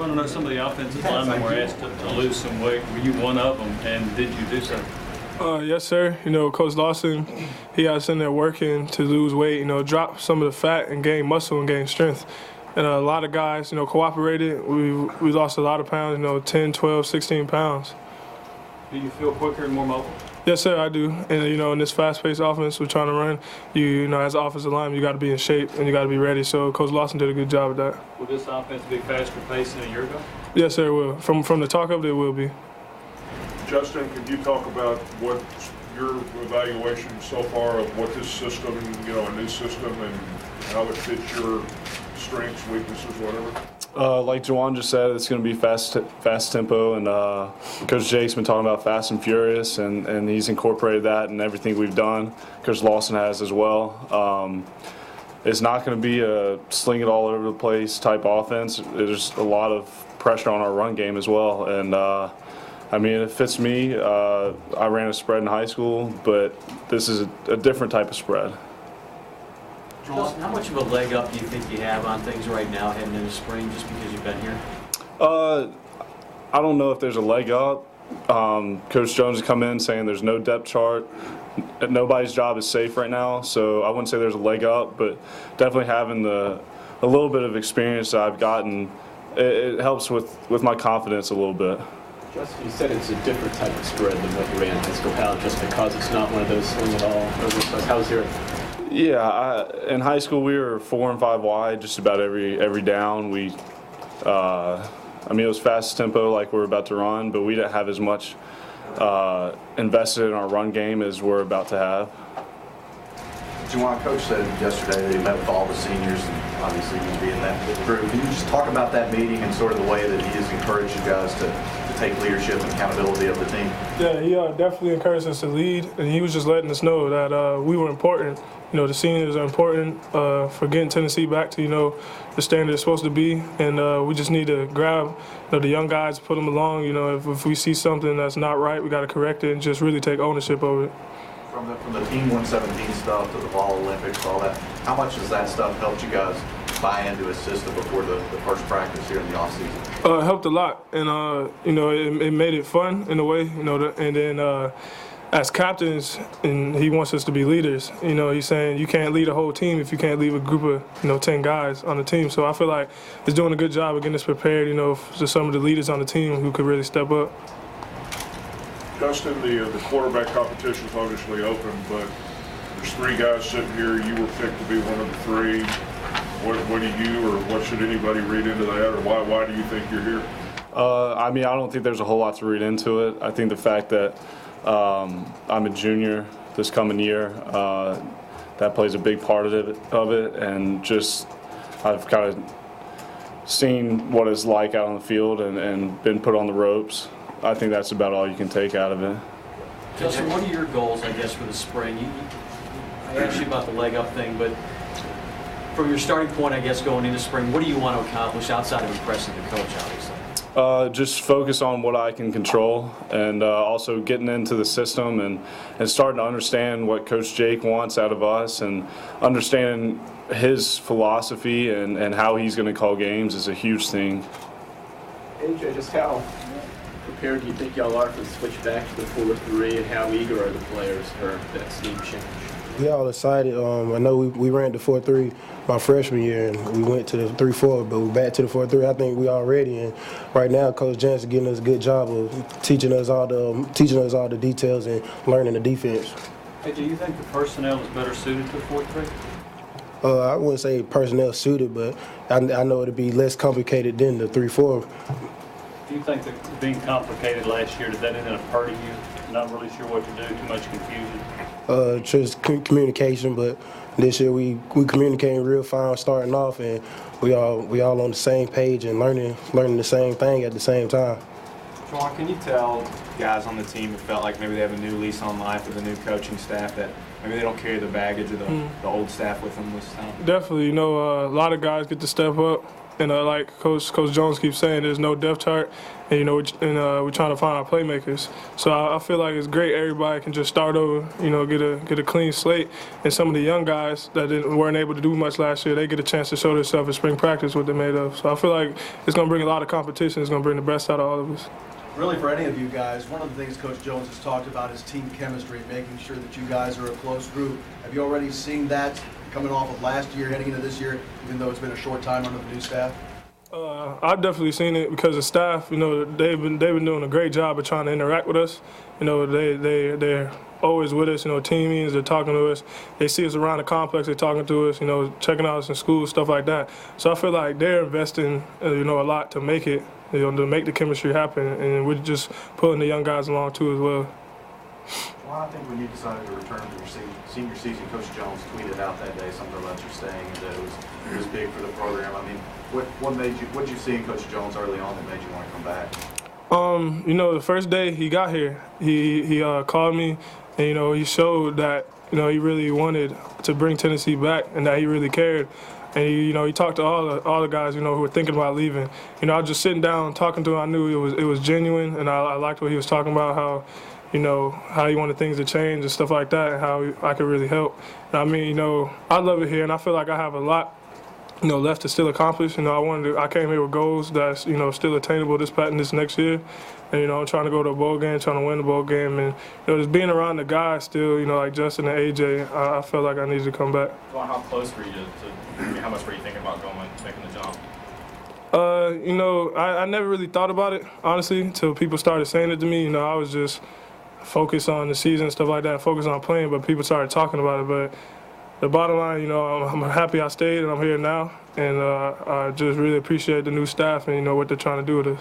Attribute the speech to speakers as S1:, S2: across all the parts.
S1: want to know, some of the offensive linemen were asked to lose some weight. Were you one of them, and did you do so?
S2: Yes, sir. Coach Lawson, he got us in there working to lose weight, drop some of the fat and gain muscle and gain strength. And a lot of guys, cooperated. We lost a lot of pounds, 10, 12, 16 pounds.
S1: Do you feel quicker and more mobile?
S2: Yes, sir, I do. And, in this fast-paced offense we're trying to run, as an offensive lineman, you got to be in shape and you got to be ready. So Coach Lawson did a good job of that.
S1: Will this offense be faster paced than a year ago?
S2: Yes, sir, it will. From the talk of it will be.
S3: Justin, could you talk about what your evaluation so far of what this system, a new system, and how it fits your strengths, weaknesses, whatever?
S4: Like Juwan just said, it's going to be fast tempo, and Coach Jake's been talking about fast and furious, and he's incorporated that in everything we've done. Coach Lawson has as well. It's not going to be a sling it all over the place type offense. There's a lot of pressure on our run game as well, and it fits me. I ran a spread in high school, but this is a different type of spread.
S5: Justin, how much of a leg up do you think you have on things right now heading into spring just because you've been here?
S4: I don't know if there's a leg up. Coach Jones has come in saying there's no depth chart. Nobody's job is safe right now, so I wouldn't say there's a leg up, but definitely having a little bit of experience that I've gotten, it helps with my confidence a little bit.
S6: Justin, you said it's a different type of spread than what you ran in high school. How, just because it's not one of those swing it all over the place? How's your?
S4: Yeah, in high school we were 4 and 5 wide just about every down. It was fast tempo like we're about to run, but we didn't have as much invested in our run game as we're about to have.
S7: Juwan, Coach said yesterday that he met with all the seniors, and obviously you'd be in that group. Can you just talk about that meeting and sort of the way that he has encouraged you guys to take leadership and accountability of the team?
S2: Yeah, he definitely encouraged us to lead, and he was just letting us know that we were important. The seniors are important for getting Tennessee back to, the standard it's supposed to be, and we just need to grab, the young guys, put them along. If we see something that's not right, we got to correct it and just really take ownership of it.
S7: From the Team 117 stuff to the Vol Olympics, all that, how much has that stuff helped you guys buy into a system before the first practice here in the offseason?
S2: It helped a lot, and it made it fun in a way, and then as captains, and he wants us to be leaders. He's saying you can't lead a whole team if you can't leave a group of 10 guys on the team. So I feel like he's doing a good job of getting us prepared, for some of the leaders on the team who could really step up.
S3: Justin, the quarterback competition is obviously open, but there's 3 guys sitting here. You were picked to be one of the 3. What do you, or what should anybody read into that, or why do you think you're here?
S4: I don't think there's a whole lot to read into it. I think the fact that I'm a junior this coming year, that plays a big part of it, and just I've kind of seen what it's like out on the field and been put on the ropes. I think that's about all you can take out of it.
S5: Justin, what are your goals, I guess, for the spring? I asked you about the leg up thing, but from your starting point, I guess, going into spring, what do you want to accomplish outside of impressing the coach, obviously?
S4: Just focus on what I can control, and also getting into the system and starting to understand what Coach Jake wants out of us, and understanding his philosophy and how he's going to call games is a huge thing.
S6: A.J., just how prepared do you think y'all are for the switch back to the 4-3, and how eager are the players for that scheme change?
S8: We all excited. I know we ran the 4-3 my freshman year, and we went to the 3-4, but we're back to the 4-3. I think we all ready, and right now Coach Jansen getting us a good job of teaching us all the details and learning the defense.
S1: Hey, do you think the personnel is better suited to 4-3?
S8: I wouldn't say personnel suited, but I know it'd be less complicated than the 3-4.
S1: Do you think that being complicated last year, did that end up hurting you? Not really sure what to do, too much confusion?
S8: Just communication, but this year we communicating real fine starting off, and we all on the same page and learning the same thing at the same time.
S9: Juwan, can you tell guys on the team who felt like maybe they have a new lease on life with a new coaching staff that maybe they don't carry the baggage of the old staff with them this time?
S2: Definitely. A lot of guys get to step up. And like Coach Jones keeps saying, there's no depth chart, and we're trying to find our playmakers. So I feel like it's great everybody can just start over, get a clean slate. And some of the young guys that weren't able to do much last year, they get a chance to show themselves in spring practice what they're made of. So I feel like it's going to bring a lot of competition. It's going to bring the best out of all of us.
S10: Really, for any of you guys, one of the things Coach Jones has talked about is team chemistry, making sure that you guys are a close group. Have you already seen that coming off of last year, heading into this year, even though it's been a short time under the new staff?
S2: I've definitely seen it because the staff, they've been doing a great job of trying to interact with us. They're always with us, team meetings, they're talking to us. They see us around the complex, they're talking to us, checking out us in school, stuff like that. So I feel like they're investing, a lot to make it, to make the chemistry happen, and we're just pulling the young guys along too as well.
S7: Well, I think when you decided to return to your senior season, Coach Jones tweeted out that day something about you staying and that it was big for the program. I mean, what did you see in Coach Jones early on that made you want to come back?
S2: The first day he got here, he called me, and he showed that he really wanted to bring Tennessee back and that he really cared. And he talked to all the guys who were thinking about leaving. I was just sitting down talking to him. I knew it was genuine, and I liked what he was talking about, how he wanted things to change and stuff like that, and how I could really help. And I mean, I love it here, and I feel like I have a lot, left to still accomplish. I came here with goals that's, still attainable this next year. And, I'm trying to go to a bowl game, trying to win the bowl game. And, just being around the guys still, like Justin and A.J., I felt like I needed to come back.
S11: Well, how close were you how much were you thinking about making the jump?
S2: I never really thought about it, honestly, until people started saying it to me. I was just focused on the season and stuff like that, focused on playing, but people started talking about it. But the bottom line, I'm happy I stayed and I'm here now, and I just really appreciate the new staff and what they're trying to do with us.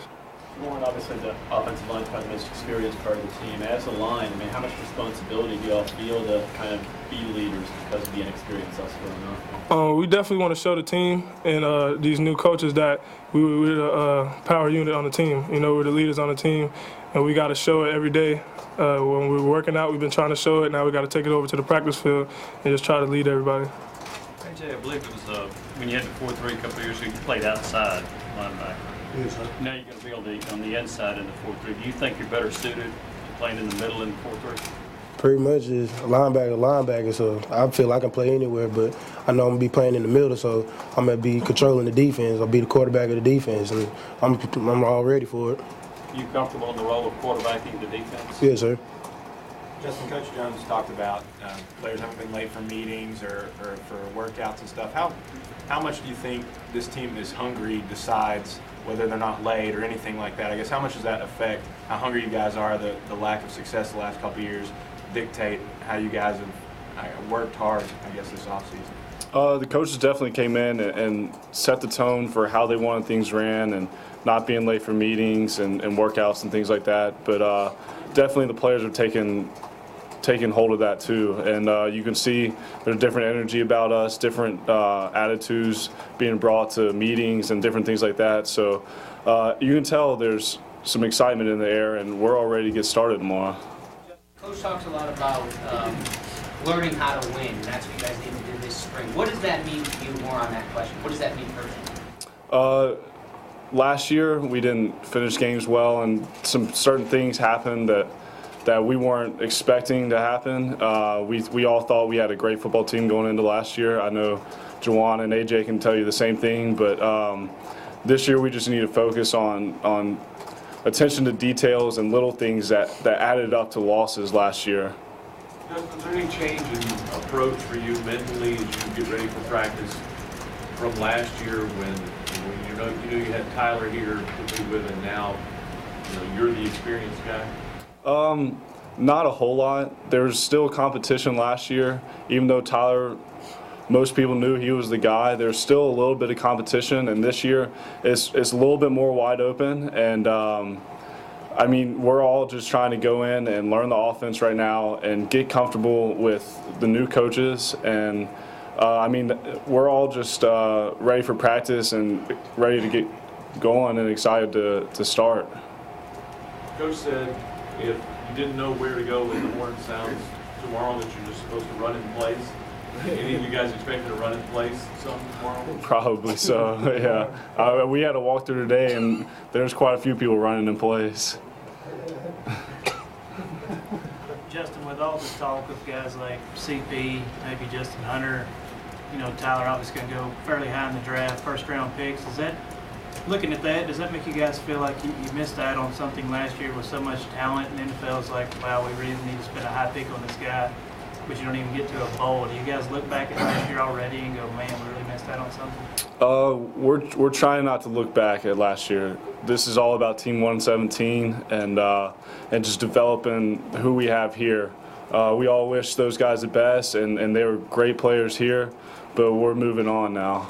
S6: Warren, obviously the offensive line is probably the most experienced part of the team. As a line, how much responsibility do y'all feel to kind of be leaders because of the inexperience that's going on?
S2: We definitely want to show the team and these new coaches that we're the power unit on the team. We're the leaders on the team, and we got to show it every day. When we're working out, we've been trying to show it. Now we got to take it over to the practice field and just try to lead everybody.
S1: A.J., I believe it was when you had the 4-3 a couple of years ago, you played outside linebacker.
S8: Yes, sir.
S1: Now you're going to be on the inside in the 4-3. Do you think you're better suited to playing in the middle in the 4-3?
S8: Pretty much is linebacker, so I feel I can play anywhere, but I know I'm going to be playing in the middle, so I'm going to be controlling the defense. I'll be the quarterback of the defense, and I'm all ready for it.
S1: You comfortable in the role of quarterbacking the defense?
S8: Yes, sir.
S9: Justin, Coach Jones talked about players haven't been late for meetings or for workouts and stuff. How much do you think this team is hungry decides whether they're not late or anything like that? I guess how much does that affect how hungry you guys are, the lack of success the last couple of years, dictate how you guys have worked hard, I guess, this offseason?
S4: The coaches definitely came in and set the tone for how they wanted things ran and not being late for meetings and workouts and things like that. But definitely the players are taking hold of that too. And you can see there's different energy about us, different attitudes being brought to meetings and different things like that. So you can tell there's some excitement in the air, and we're all ready to get started tomorrow.
S12: Coach talks a lot about learning how to win, and that's what you guys need to do this spring. What does that mean to you, more on that question? What does that mean personally?
S4: Last year we didn't finish games well, and some certain things happened that we weren't expecting to happen. We all thought we had a great football team going into last year. I know Juwan and A.J. can tell you the same thing, but this year we just need to focus on attention to details and little things that added up to losses last year.
S3: Is there any change in approach for you mentally as you get ready for practice from last year when you knew you had Tyler here to be with, and now you're the experienced guy?
S4: Not a whole lot. There was still competition last year, even though Tyler, most people knew he was the guy. There's still a little bit of competition, and this year it's a little bit more wide open. And I mean, we're all just trying to go in and learn the offense right now and get comfortable with the new coaches. And I mean, we're all just ready for practice and ready to get going and excited to start.
S3: Coach said if you didn't know where to go when the horn sounds tomorrow, that you're just supposed to run in place.
S1: Any of you guys expected to run in place something tomorrow?
S4: Probably so, yeah. We had a walkthrough today, and there's quite a few people running in place.
S13: Justin, with all this talk of guys like CP, maybe Justin Hunter, you know, Tyler obviously going to go fairly high in the draft, first-round picks. Looking at that, does that make you guys feel like you missed out on something last year with so much talent, and the NFL's like, wow, we really need to spend a high pick on this guy, but you don't even get to a bowl? Do you guys look back at last year already and go, man, we really missed out on something?
S4: We're trying not to look back at last year. This is all about Team 117 and just developing who we have here. We all wish those guys the best, and they were great players here, but we're moving on now.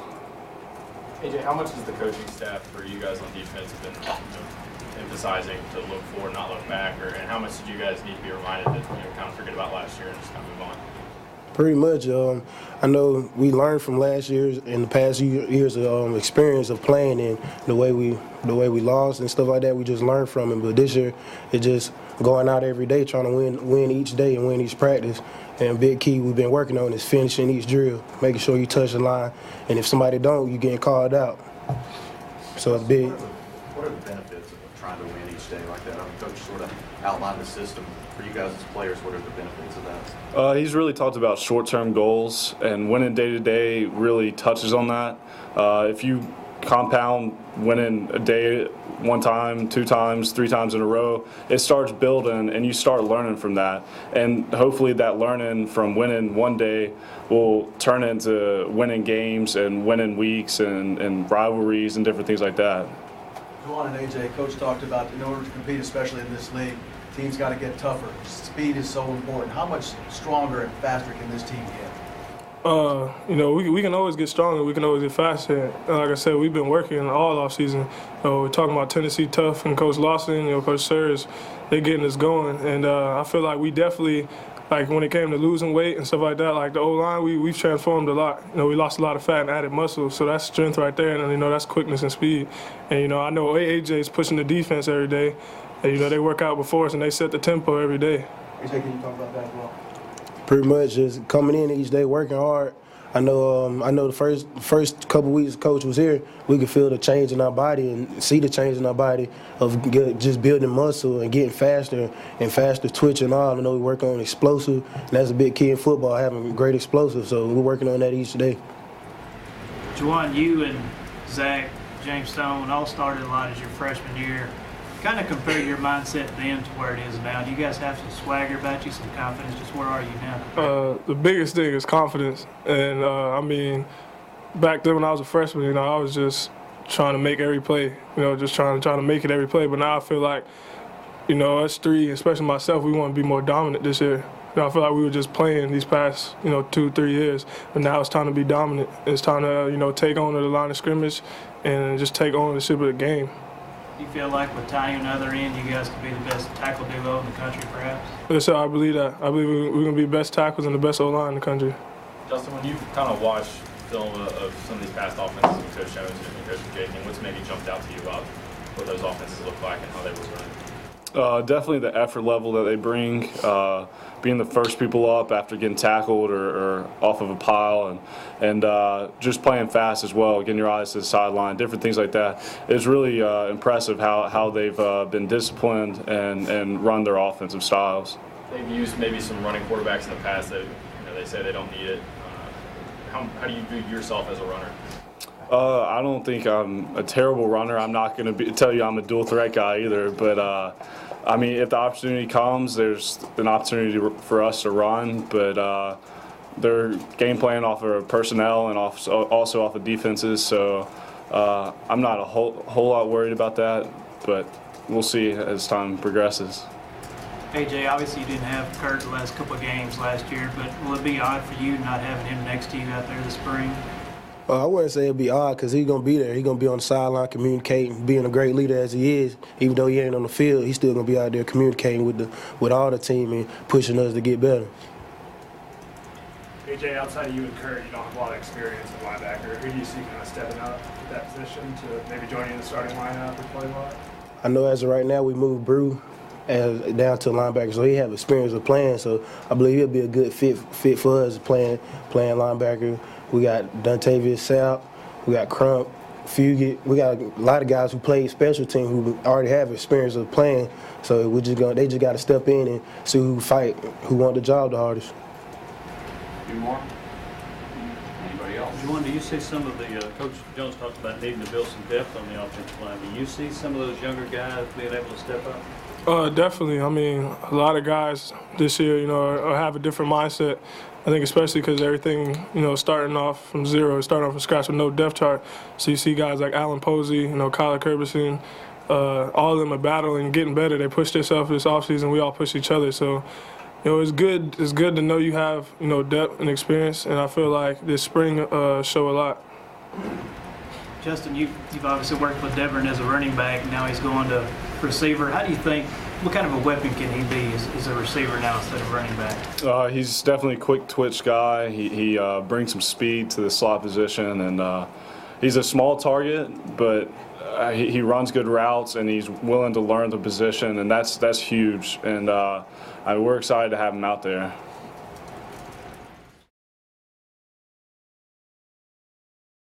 S11: AJ, how much has the coaching staff for you guys on defense been emphasizing to look forward, not look back, and how much did you guys need to be reminded to kind of forget about last year and just kind of move on?
S8: Pretty much. I know we learned from last year's and the past years of experience of playing, and the way we lost and stuff like that. We just learned from it. But this year, it's just going out every day, trying to win each day and win each practice. And a big key we've been working on is finishing each drill, making sure you touch the line. And if somebody don't, you getting called out. So it's big.
S7: What are the benefits of trying to win each day like that? I mean, Coach sort of outlined the system. For you guys as players, what are the benefits of that?
S4: He's really talked about short-term goals, and winning day-to-day really touches on that. If you compound winning a day one time, 2 times, 3 times in a row, it starts building and you start learning from that. And hopefully that learning from winning one day will turn into winning games and winning weeks and rivalries and different things like that.
S10: Juwan and A.J., Coach talked about in order to compete, especially in this league, teams got to get tougher. Speed is so important. How much stronger and faster can this team get?
S2: You know, we can always get stronger. We can always get faster. And like I said, we've been working all offseason. We're talking about Tennessee Tough and Coach Lawson, Coach Sears, they're getting us going. And I feel like we definitely, like when it came to losing weight and stuff like that, like the O-line, we've transformed a lot. We lost a lot of fat and added muscle, so that's strength right there. And, that's quickness and speed. And, I know A.J.'s pushing the defense every day. And, they work out before us and they set the tempo every day.
S10: A.J., can you talk about that as well?
S8: Pretty much just coming in each day, working hard. I know the first couple weeks Coach was here, we could feel the change in our body and see the change in our body of just building muscle and getting faster and faster twitch and all. I know we work on explosive, and that's a big key in football, having great explosive. So we're working on that each day.
S13: Juwan, you and Zach, James Stone all started a lot as your freshman year. Kind of compare your mindset then to where it is now. Do you guys have some swagger about you, some confidence? Just where are you now?
S2: The biggest thing is confidence. And, back then when I was a freshman, I was just trying to make every play, just trying to make it every play. But now I feel like, us three, especially myself, we want to be more dominant this year. I feel like we were just playing these past, 2-3 years. But now it's time to be dominant. It's time to, take on the line of scrimmage and just take ownership of the game.
S13: Do you feel like with Ty on the other end, you guys could be the best tackle duo in the country, perhaps?
S2: Yes, sir, I believe that. I believe we're going to be best tackles and the best O-line in the country.
S11: Justin, when you kind of watch film of some of these past offenses with Coach Jones and Coach Jake, what's maybe jumped out to you about what those offenses look like and how they were running?
S4: Definitely the effort level that they bring, being the first people up after getting tackled or off of a pile, and just playing fast as well, getting your eyes to the sideline, different things like that. It's really impressive how they've been disciplined and run their offensive styles.
S11: They've used maybe some running quarterbacks in the past that they say they don't need it. How do you view yourself as a runner?
S4: I don't think I'm a terrible runner. I'm not going to tell you I'm a dual threat guy either, but if the opportunity comes, there's an opportunity for us to run, but they're game playing off of personnel and also off of defenses, so I'm not a whole lot worried about that, but we'll see as time progresses.
S13: A.J., obviously you didn't have Kurt the last couple of games last year, but will it be odd for you not having him next to you out there this spring?
S8: I wouldn't say it'd be odd because he's going to be there. He's going to be on the sideline communicating, being a great leader as he is. Even though he ain't on the field, he's still going to be out there communicating with all the team and pushing us to get better.
S14: A.J., outside of you and Kurt, you don't have a lot of experience in linebacker. Who do you see kind of stepping up at that position to maybe joining the starting lineup or play a lot?
S8: I know as of right now we moved Brew down to linebacker. So he have experience of playing. So I believe he'll be a good fit for us playing linebacker. We got Dontavius Sapp, we got Crump, Fugit. We got a lot of guys who played special team who already have experience of playing. So they just got to step in and see who want the job the hardest.
S1: A few more. Anybody else? Juwan, do you see some of the Coach Jones talked about needing to build some depth on the offensive line? Do you see some of those younger guys being able to step up?
S2: Definitely. I mean, a lot of guys this year, have a different mindset. I think especially because everything, starting off from zero, starting off from scratch with no depth chart. So you see guys like Alan Posey, Kyler Kerberson, all of them are battling, getting better. They push themselves this offseason. We all push each other. So, it's good. It's good to know you have, depth and experience. And I feel like this spring show a lot.
S13: Justin, you've obviously worked with Devon as a running back. Now he's going to receiver. How do you think? What kind of a weapon can he be as a receiver now instead of running back?
S4: He's definitely a quick twitch guy. He brings some speed to the slot position, and he's a small target, but he runs good routes, and he's willing to learn the position, and that's huge. And we're excited to have him out there.